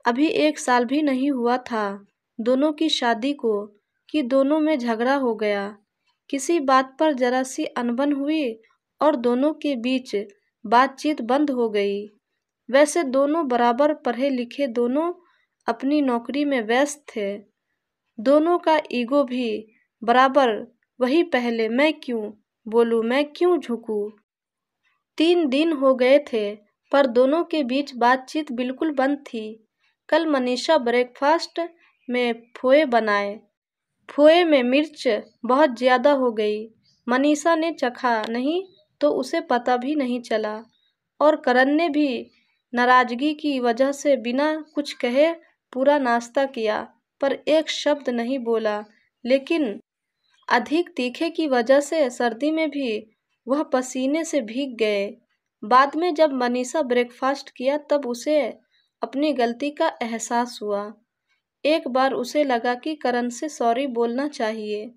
अभी 1 साल भी नहीं हुआ था दोनों की शादी को कि दोनों में झगड़ा हो गया। किसी बात पर जरा सी अनबन हुई और दोनों के बीच बातचीत बंद हो गई। वैसे दोनों बराबर पढ़े लिखे, दोनों अपनी नौकरी में व्यस्त थे। दोनों का ईगो भी बराबर वही पहले, मैं क्यों बोलूं, मैं क्यों झुकूं। 3 दिन हो गए थे पर दोनों के बीच बातचीत बिल्कुल बंद थी। कल मनीषा ब्रेकफास्ट में पोहे बनाए। पोहे में मिर्च बहुत ज़्यादा हो गई। मनीषा ने चखा नहीं तो उसे पता भी नहीं चला और करण ने भी नाराज़गी की वजह से बिना कुछ कहे पूरा नाश्ता किया पर एक शब्द नहीं बोला। लेकिन अधिक तीखे की वजह से सर्दी में भी वह पसीने से भीग गए। बाद में जब मनीषा ब्रेकफास्ट किया तब उसे अपनी गलती का एहसास हुआ। एक बार उसे लगा कि करण से सॉरी बोलना चाहिए,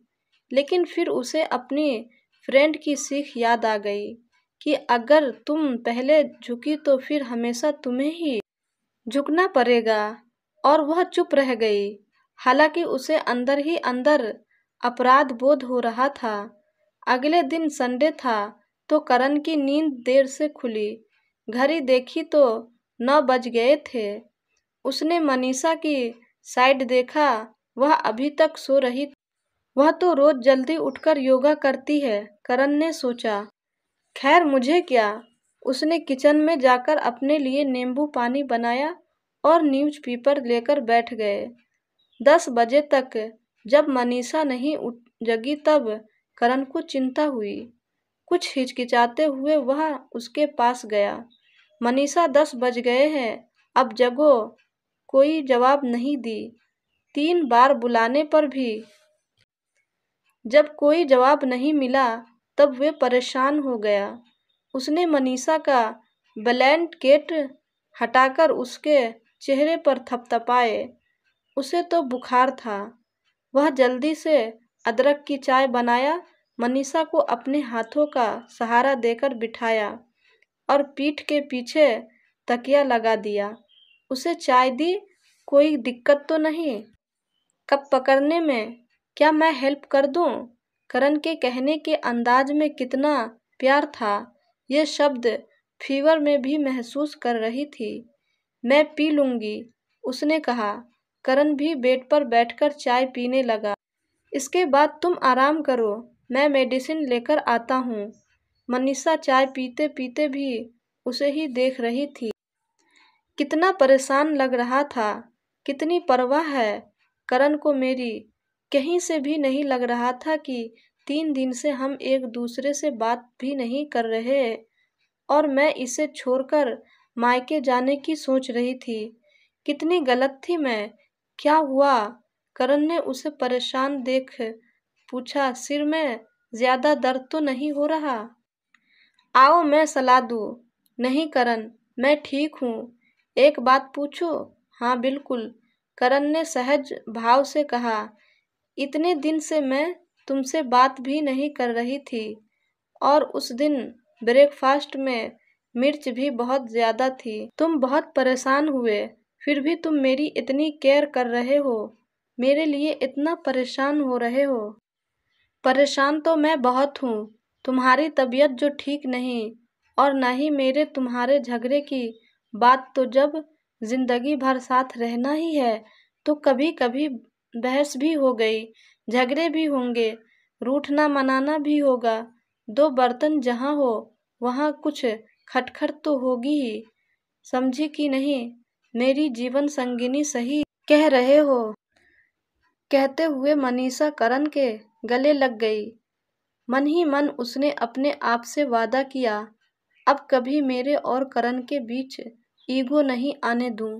लेकिन फिर उसे अपनी फ्रेंड की सीख याद आ गई कि अगर तुम पहले झुकी तो फिर हमेशा तुम्हें ही झुकना पड़ेगा। और वह चुप रह गई। हालांकि उसे अंदर ही अंदर अपराध बोध हो रहा था। अगले दिन संडे था तो करण की नींद देर से खुली। घड़ी देखी तो 9 बज गए थे। उसने मनीषा की साइड देखा, वह अभी तक सो रही। वह तो रोज जल्दी उठकर योगा करती है, करण ने सोचा। खैर मुझे क्या। उसने किचन में जाकर अपने लिए नींबू पानी बनाया और न्यूज़पेपर लेकर बैठ गए। 10 बजे तक जब मनीषा नहीं जगी तब करण को चिंता हुई। कुछ हिचकिचाते हुए वह उसके पास गया। मनीषा 10 बज गए हैं, अब जगो। कोई जवाब नहीं दी। 3 बार बुलाने पर भी जब कोई जवाब नहीं मिला तब वे परेशान हो गया। उसने मनीषा का ब्लैंकेट हटाकर उसके चेहरे पर थपथपाए। उसे तो बुखार था। वह जल्दी से अदरक की चाय बनाया, मनीषा को अपने हाथों का सहारा देकर बिठाया और पीठ के पीछे तकिया लगा दिया। उसे चाय दी। कोई दिक्कत तो नहीं? कप पकड़ने में क्या मैं हेल्प कर दूं? करण के कहने के अंदाज में कितना प्यार था, ये शब्द फीवर में भी महसूस कर रही थी। मैं पी लूंगी, उसने कहा। करण भी बेड पर बैठकर चाय पीने लगा। इसके बाद तुम आराम करो, मैं मेडिसिन लेकर आता हूँ। मनीषा चाय पीते पीते भी उसे ही देख रही थी। कितना परेशान लग रहा था, कितनी परवाह है करण को मेरी। कहीं से भी नहीं लग रहा था कि 3 दिन से हम एक दूसरे से बात भी नहीं कर रहे और मैं इसे छोड़कर मायके जाने की सोच रही थी। कितनी गलत थी मैं। क्या हुआ? करण ने उसे परेशान देख पूछा। सिर में ज्यादा दर्द तो नहीं हो रहा? आओ मैं सलाह दूं। नहीं करण, मैं ठीक हूँ। एक बात पूछूं? हाँ बिल्कुल, करण ने सहज भाव से कहा। इतने दिन से मैं तुमसे बात भी नहीं कर रही थी और उस दिन ब्रेकफास्ट में मिर्च भी बहुत ज़्यादा थी। तुम बहुत परेशान हुए, फिर भी तुम मेरी इतनी केयर कर रहे हो, मेरे लिए इतना परेशान हो रहे हो। परेशान तो मैं बहुत हूँ। तुम्हारी तबीयत जो ठीक नहीं और न ही मेरे तुम्हारे झगड़े की बात, तो जब जिंदगी भर साथ रहना ही है तो कभी कभी बहस भी हो गई, झगड़े भी होंगे, रूठना मनाना भी होगा। 2 बर्तन जहाँ हो वहाँ कुछ खटखट तो होगी ही। समझी कि नहीं मेरी जीवन संगिनी? सही कह रहे हो। कहते हुए मनीषा करण के गले लग गई। मन ही मन उसने अपने आप से वादा किया, अब कभी मेरे और करण के बीच ईगो नहीं आने दूं।